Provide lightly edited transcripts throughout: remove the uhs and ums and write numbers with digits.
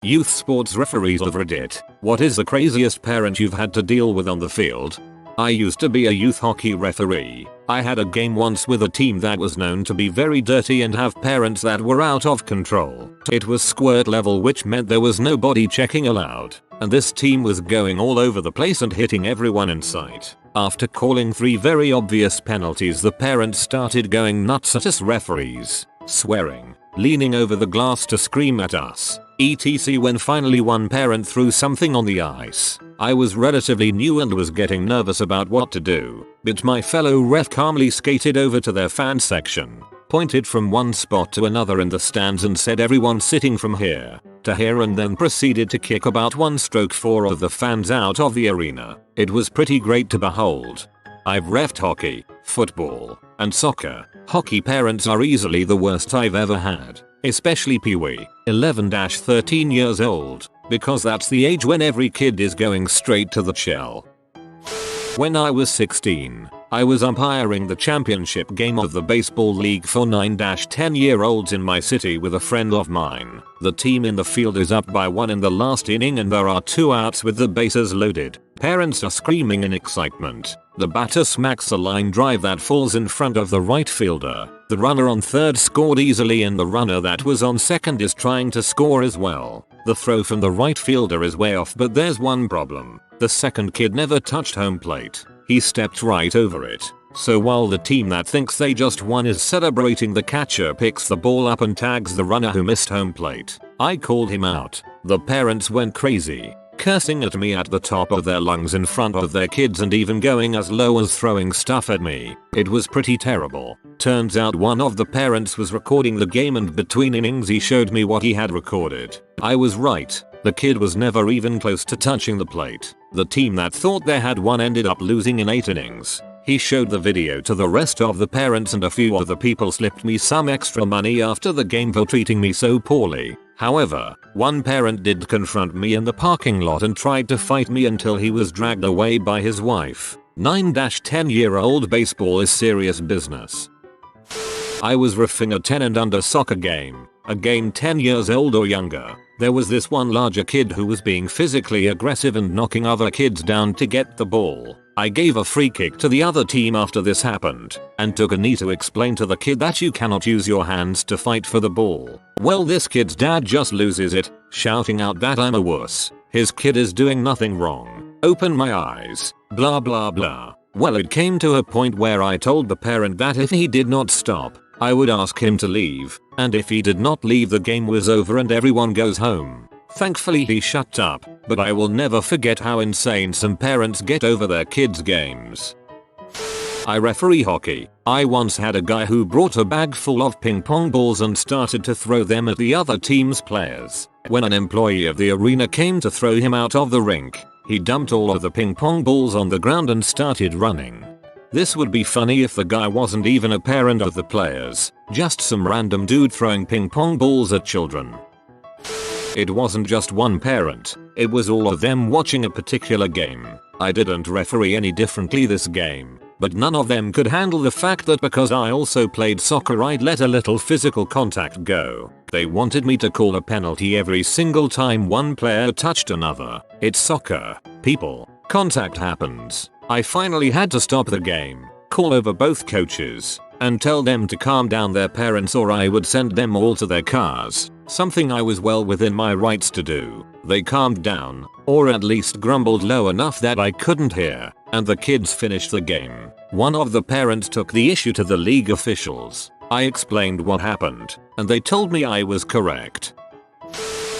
Youth sports referees of Reddit. What is the craziest parent you've had to deal with on the field? I used to be a youth hockey referee. I had a game once with a team that was known to be very dirty and have parents that were out of control. It was squirt level, which meant there was no body checking allowed, and this team was going all over the place and hitting everyone in sight. After calling 3 very obvious penalties, the parents started going nuts at us referees, swearing, leaning over the glass to scream at us, etc. When finally one parent threw something on the ice, I was relatively new and was getting nervous about what to do, but my fellow ref calmly skated over to their fan section, pointed from one spot to another in the stands and said everyone sitting from here to here, and then proceeded to kick about 4 of the fans out of the arena. It was pretty great to behold. I've reffed hockey, football, and soccer. Hockey parents are easily the worst I've ever had, especially Pee-wee, 11-13 years old, because that's the age when every kid is going straight to the shell. When I was 16, I was umpiring the championship game of the baseball league for 9-10-year-olds in my city with a friend of mine. The team in the field is up by 1 in the last inning and there are 2 outs with the bases loaded. Parents are screaming in excitement. The batter smacks a line drive that falls in front of the right fielder. The runner on third scored easily and the runner that was on second is trying to score as well. The throw from the right fielder is way off, but there's one problem. The second kid never touched home plate. He stepped right over it. So while the team that thinks they just won is celebrating, the catcher picks the ball up and tags the runner who missed home plate. I called him out. The parents went crazy, cursing at me at the top of their lungs in front of their kids and even going as low as throwing stuff at me. It was pretty terrible. Turns out one of the parents was recording the game and between innings he showed me what he had recorded. I was right. The kid was never even close to touching the plate. The team that thought they had won ended up losing in 8 innings. He showed the video to the rest of the parents and a few of the people slipped me some extra money after the game for treating me so poorly. However, one parent did confront me in the parking lot and tried to fight me until he was dragged away by his wife. 9-10-year-old baseball is serious business. I was reffing a 10 and under soccer game, a game 10 years old or younger. There was this one larger kid who was being physically aggressive and knocking other kids down to get the ball. I gave a free kick to the other team after this happened, and took a knee to explain to the kid that you cannot use your hands to fight for the ball. Well, this kid's dad just loses it, shouting out that I'm a wuss. His kid is doing nothing wrong. Open my eyes. Blah blah blah. Well, it came to a point where I told the parent that if he did not stop, I would ask him to leave, and if he did not leave, the game was over and everyone goes home. Thankfully he shut up, but I will never forget how insane some parents get over their kids' games. I referee hockey. I once had a guy who brought a bag full of ping pong balls and started to throw them at the other team's players. When an employee of the arena came to throw him out of the rink, he dumped all of the ping pong balls on the ground and started running. This would be funny if the guy wasn't even a parent of the players, just some random dude throwing ping pong balls at children. It wasn't just one parent, it was all of them watching a particular game. I didn't referee any differently this game, but none of them could handle the fact that because I also played soccer I'd let a little physical contact go. They wanted me to call a penalty every single time one player touched another. It's soccer, people. Contact happens. I finally had to stop the game, call over both coaches, and tell them to calm down their parents or I would send them all to their cars, something I was well within my rights to do. They calmed down, or at least grumbled low enough that I couldn't hear, and the kids finished the game. One of the parents took the issue to the league officials. I explained what happened, and they told me I was correct.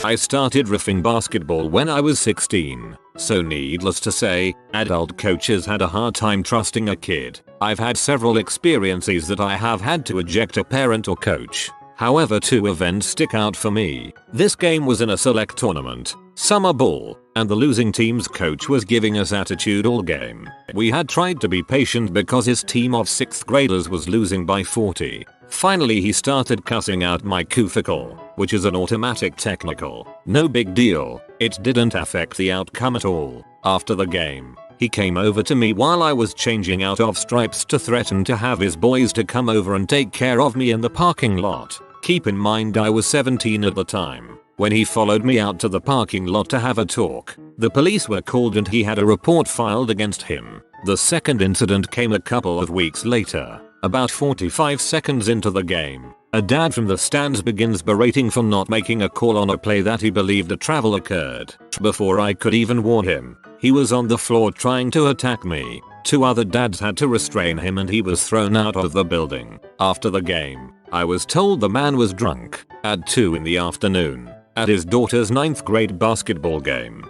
I started reffing basketball when I was 16, so needless to say, adult coaches had a hard time trusting a kid. I've had several experiences that I have had to eject a parent or coach. However, 2 events stick out for me. This game was in a select tournament, summer ball, and the losing team's coach was giving us attitude all game. We had tried to be patient because his team of 6th graders was losing by 40. Finally he started cussing out my cuficle, which is an automatic technical. No big deal, it didn't affect the outcome at all. After the game, he came over to me while I was changing out of stripes to threaten to have his boys to come over and take care of me in the parking lot. Keep in mind I was 17 at the time. when he followed me out to the parking lot to have a talk. The police were called and he had a report filed against him. The second incident came a couple of weeks later. About 45 seconds into the game, a dad from the stands begins berating for not making a call on a play that he believed a travel occurred. Before I could even warn him, he was on the floor trying to attack me. 2 other dads had to restrain him and he was thrown out of the building. After the game, I was told the man was drunk at 2 in the afternoon at his daughter's 9th grade basketball game.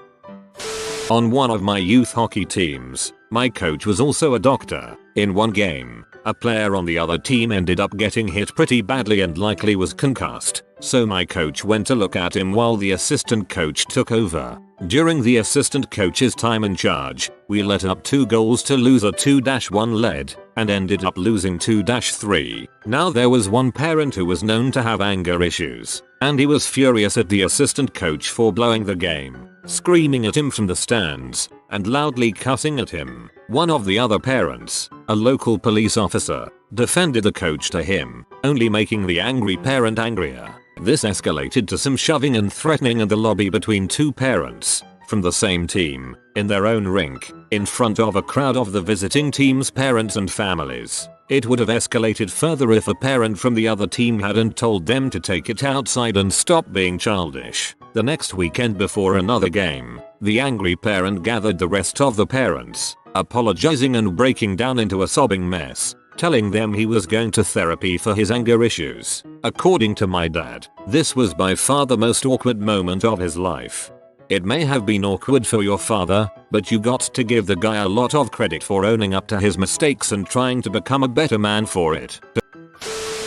On one of my youth hockey teams, my coach was also a doctor. In one game, a player on the other team ended up getting hit pretty badly and likely was concussed, so my coach went to look at him while the assistant coach took over. During the assistant coach's time in charge, we let up 2 goals to lose a 2-1 lead, and ended up losing 2-3. Now there was one parent who was known to have anger issues, and he was furious at the assistant coach for blowing the game, screaming at him from the stands, and loudly cussing at him. One of the other parents, a local police officer, defended the coach to him, only making the angry parent angrier. This escalated to some shoving and threatening in the lobby between 2 parents from the same team, in their own rink, in front of a crowd of the visiting team's parents and families. It would have escalated further if a parent from the other team hadn't told them to take it outside and stop being childish. The next weekend before another game, the angry parent gathered the rest of the parents, apologizing and breaking down into a sobbing mess, telling them he was going to therapy for his anger issues. According to my dad, this was by far the most awkward moment of his life. It may have been awkward for your father, but you got to give the guy a lot of credit for owning up to his mistakes and trying to become a better man for it.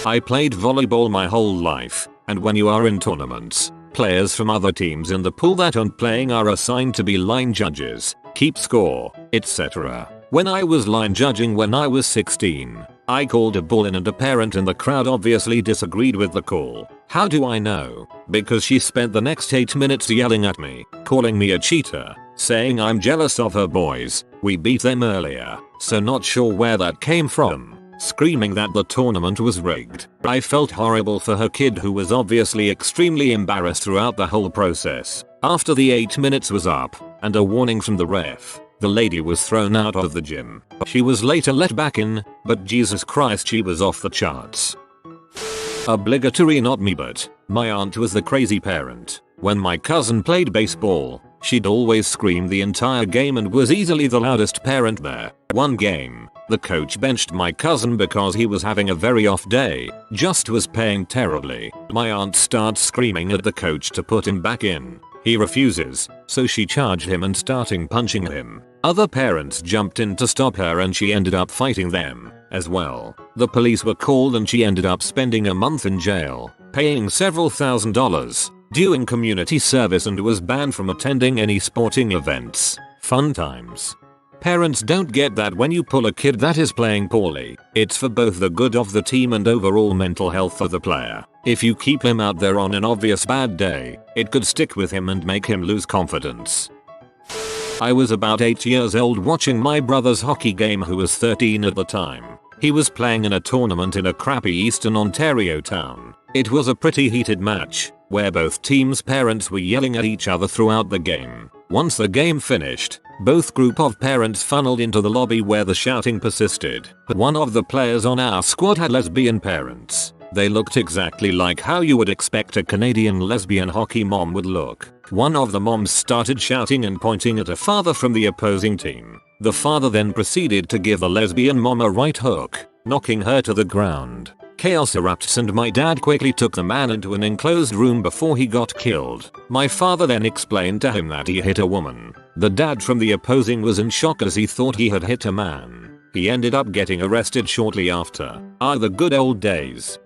I played volleyball my whole life, and when you are in tournaments, players from other teams in the pool that aren't playing are assigned to be line judges, keep score, etc. When I was line judging when I was 16, I called a ball in and a parent in the crowd obviously disagreed with the call. How do I know? Because she spent the next 8 minutes yelling at me, calling me a cheater, saying I'm jealous of her boys, we beat them earlier, so not sure where that came from, screaming that the tournament was rigged. I felt horrible for her kid who was obviously extremely embarrassed throughout the whole process. After the 8 minutes was up, and a warning from the ref, the lady was thrown out of the gym. She was later let back in, but Jesus Christ, she was off the charts. Obligatory not me, but my aunt was the crazy parent. When my cousin played baseball, she'd always scream the entire game and was easily the loudest parent there. One game, the coach benched my cousin because he was having a very off day, just was playing terribly. My aunt starts screaming at the coach to put him back in. He refuses, so she charged him and starting punching him. Other parents jumped in to stop her and she ended up fighting them as well. The police were called and she ended up spending a month in jail, paying several $1,000s, doing community service, and was banned from attending any sporting events. Fun times. Parents don't get that when you pull a kid that is playing poorly, it's for both the good of the team and overall mental health of the player. If you keep him out there on an obvious bad day, it could stick with him and make him lose confidence. I was about 8 years old watching my brother's hockey game, who was 13 at the time. He was playing in a tournament in a crappy Eastern Ontario town. It was a pretty heated match, where both teams' parents were yelling at each other throughout the game. Once the game finished, both group of parents funneled into the lobby where the shouting persisted. One of the players on our squad had lesbian parents. They looked exactly like how you would expect a Canadian lesbian hockey mom would look. One of the moms started shouting and pointing at a father from the opposing team. The father then proceeded to give the lesbian mom a right hook, knocking her to the ground. Chaos erupts and my dad quickly took the man into an enclosed room before he got killed. My father then explained to him that he hit a woman. The dad from the opposing was in shock as he thought he had hit a man. He ended up getting arrested shortly after. The good old days.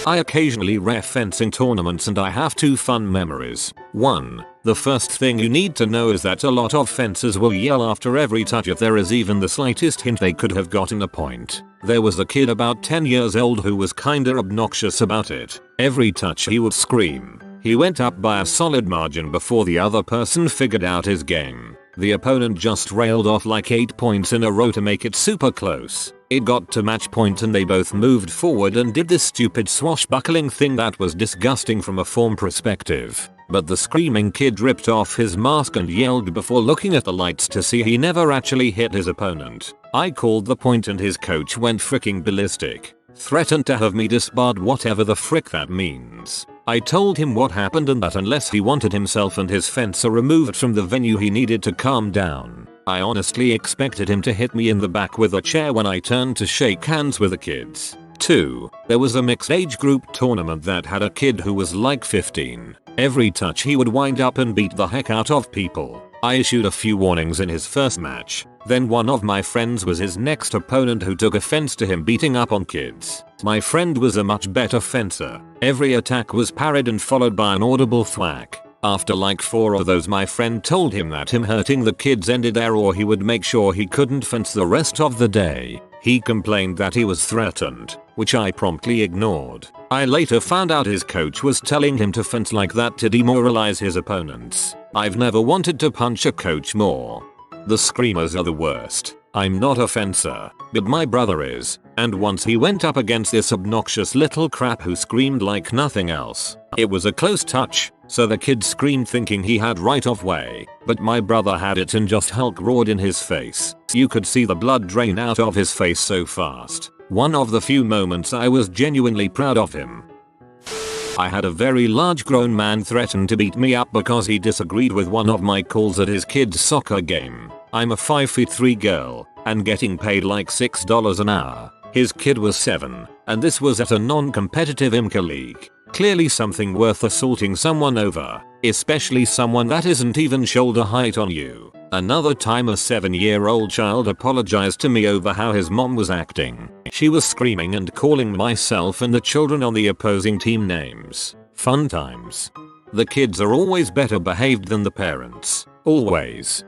I occasionally ref fencing tournaments and I have 2 fun memories. 1. The first thing you need to know is that a lot of fencers will yell after every touch if there is even the slightest hint they could have gotten a point. There was a kid about 10 years old who was kinda obnoxious about it. Every touch he would scream. He went up by a solid margin before the other person figured out his game. The opponent just railed off like 8 points in a row to make it super close. It got to match point and they both moved forward and did this stupid swashbuckling thing that was disgusting from a form perspective. But the screaming kid ripped off his mask and yelled before looking at the lights to see he never actually hit his opponent. I called the point and his coach went freaking ballistic. Threatened to have me disbarred, whatever the frick that means. I told him what happened and that unless he wanted himself and his fencer removed from the venue he needed to calm down. I honestly expected him to hit me in the back with a chair when I turned to shake hands with the kids. 2. There was a mixed age group tournament that had a kid who was like 15. Every touch he would wind up and beat the heck out of people. I issued a few warnings in his first match. Then one of my friends was his next opponent who took offense to him beating up on kids. My friend was a much better fencer. Every attack was parried and followed by an audible thwack. After like 4 of those, my friend told him that him hurting the kids ended there or he would make sure he couldn't fence the rest of the day. He complained that he was threatened, which I promptly ignored. I later found out his coach was telling him to fence like that to demoralize his opponents. I've never wanted to punch a coach more. The screamers are the worst. I'm not a fencer, but my brother is, and once he went up against this obnoxious little crap who screamed like nothing else. It was a close touch, so the kid screamed thinking he had right of way, but my brother had it and just Hulk roared in his face. You could see the blood drain out of his face so fast. One of the few moments I was genuinely proud of him. I had a very large grown man threaten to beat me up because he disagreed with one of my calls at his kid's soccer game. I'm a 5'3" girl and getting paid like $6 an hour. His kid was 7 and this was at a non-competitive IMCA league. Clearly something worth assaulting someone over, especially someone that isn't even shoulder height on you. Another time a 7-year-old child apologized to me over how his mom was acting. She was screaming and calling myself and the children on the opposing team names. Fun times. The kids are always better behaved than the parents. Always.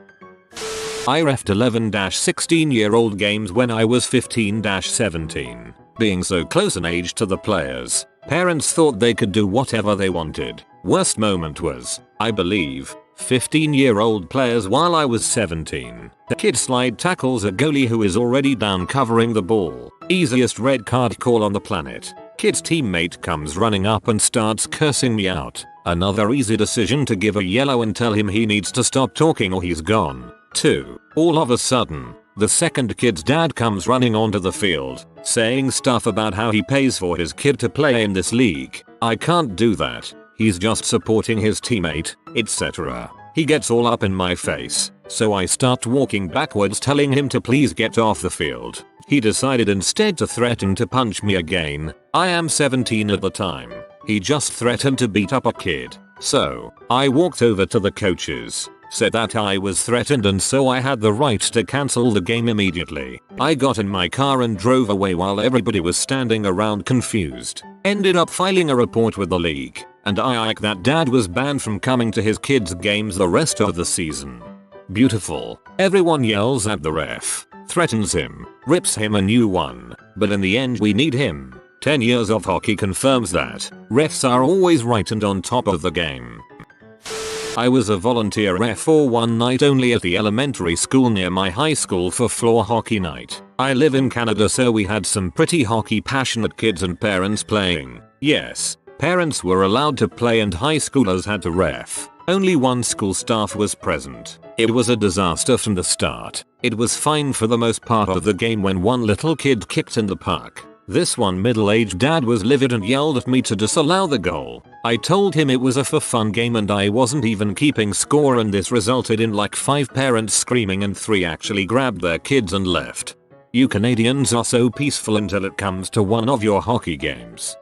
I refed 11-16-year-old games when I was 15-17. Being so close in age to the players, parents thought they could do whatever they wanted. Worst moment was, I believe, 15-year-old players while I was 17. The kid slide tackles a goalie who is already down covering the ball. Easiest red card call on the planet. Kid's teammate comes running up and starts cursing me out. Another easy decision to give a yellow and tell him he needs to stop talking or he's gone. 2. All of a sudden, the second kid's dad comes running onto the field, saying stuff about how he pays for his kid to play in this league. I can't do that. He's just supporting his teammate, etc. He gets all up in my face, so I start walking backwards telling him to please get off the field. He decided instead to threaten to punch me again. I am 17 at the time. He just threatened to beat up a kid. So, I walked over to the coaches, said that I was threatened and so I had the right to cancel the game immediately. I got in my car and drove away while everybody was standing around confused. Ended up filing a report with the league, and that dad was banned from coming to his kids' games the rest of the season. Beautiful. Everyone yells at the ref, threatens him, rips him a new one, but in the end we need him. 10 years of hockey confirms that refs are always right and on top of the game. I was a volunteer ref for one night only at the elementary school near my high school for floor hockey night. I live in Canada so we had some pretty hockey passionate kids and parents playing. Yes, parents were allowed to play and high schoolers had to ref. Only one school staff was present. It was a disaster from the start. It was fine for the most part of the game when one little kid kicked in the puck. This one middle-aged dad was livid and yelled at me to disallow the goal. I told him it was a for fun game and I wasn't even keeping score and this resulted in like 5 parents screaming and 3 actually grabbed their kids and left. You Canadians are so peaceful until it comes to one of your hockey games.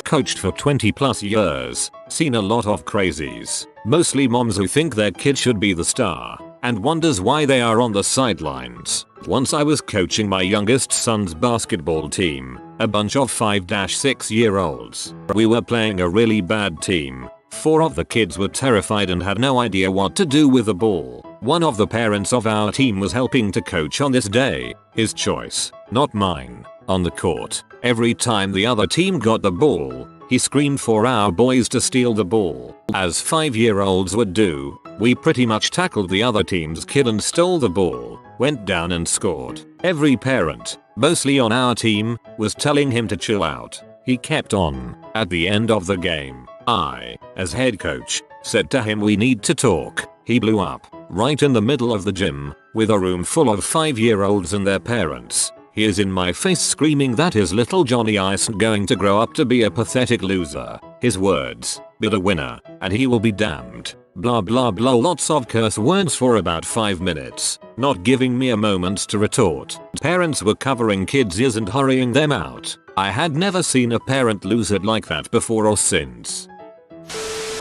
Coached for 20 plus years, seen a lot of crazies, mostly moms who think their kid should be the star and wonders why they are on the sidelines. Once I was coaching my youngest son's basketball team, a bunch of 5-6-year-olds. We were playing a really bad team. 4 of the kids were terrified and had no idea what to do with the ball. One of the parents of our team was helping to coach on this day. His choice, not mine. On the court, every time the other team got the ball, he screamed for our boys to steal the ball. As 5-year-olds would do, we pretty much tackled the other team's kid and stole the ball, went down and scored. Every parent, mostly on our team, was telling him to chill out. He kept on. At the end of the game, I, as head coach, said to him we need to talk. He blew up, right in the middle of the gym, with a room full of 5-year-olds and their parents. He is in my face screaming that his little Johnny isn't going to grow up to be a pathetic loser. His words, but a winner, and he will be damned. Blah blah blah, lots of curse words for about 5 minutes, not giving me a moment to retort. Parents were covering kids' ears and hurrying them out. I had never seen a parent lose it like that before or since.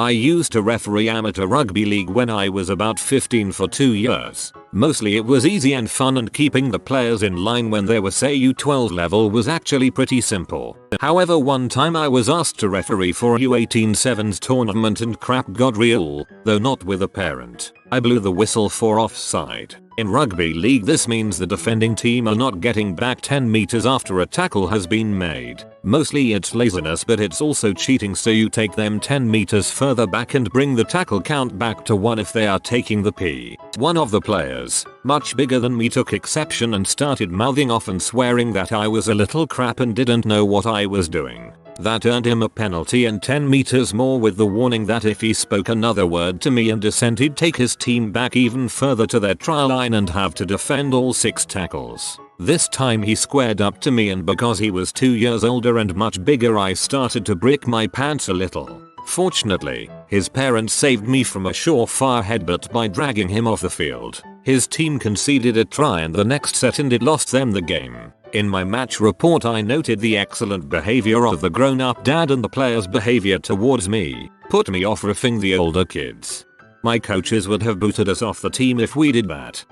I used to referee amateur rugby league when I was about 15 for 2 years. Mostly it was easy and fun, and keeping the players in line when they were say U12 level was actually pretty simple. However, one time I was asked to referee for a U18 sevens tournament and crap got real, though not with a parent. I blew the whistle for offside. In rugby league this means the defending team are not getting back 10 meters after a tackle has been made. Mostly it's laziness, but it's also cheating, so you take them 10 meters further back and bring the tackle count back to 1 if they are taking the P. One of the players, much bigger than me, took exception and started mouthing off and swearing that I was a little crap and didn't know what I was doing. That earned him a penalty and 10 meters more, with the warning that if he spoke another word to me and dissent, he'd take his team back even further to their try line and have to defend all 6 tackles. This time he squared up to me, and because he was 2 years older and much bigger, I started to brick my pants a little. Fortunately, his parents saved me from a surefire headbutt by dragging him off the field. His team conceded a try in the next set and it lost them the game. In my match report I noted the excellent behavior of the grown-up dad, and the players' behavior towards me put me off riffing the older kids. My coaches would have booted us off the team if we did that.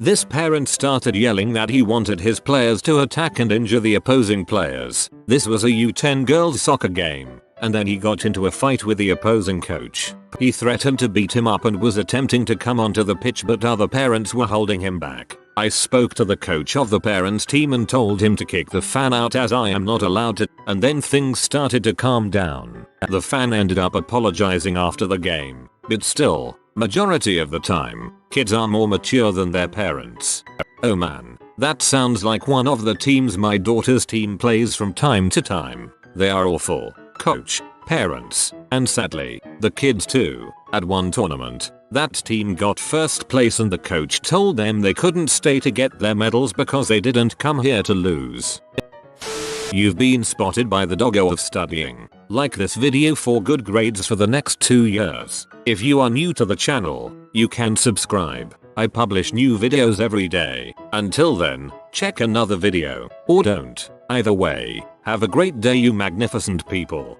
This parent started yelling that he wanted his players to attack and injure the opposing players. This was a U10 girls soccer game, and then he got into a fight with the opposing coach. He threatened to beat him up and was attempting to come onto the pitch, but other parents were holding him back. I spoke to the coach of the parents team and told him to kick the fan out, as I am not allowed to, and then things started to calm down. The fan ended up apologizing after the game, but still, majority of the time, kids are more mature than their parents. Oh man, that sounds like one of the teams my daughter's team plays from time to time. They are awful. Coach, parents, and sadly, the kids too. At one tournament, that team got first place and the coach told them they couldn't stay to get their medals because they didn't come here to lose. You've been spotted by the doggo of studying. Like this video for good grades for the next 2 years. If you are new to the channel, you can subscribe. I publish new videos every day. Until then, check another video, or don't. Either way, have a great day, you magnificent people.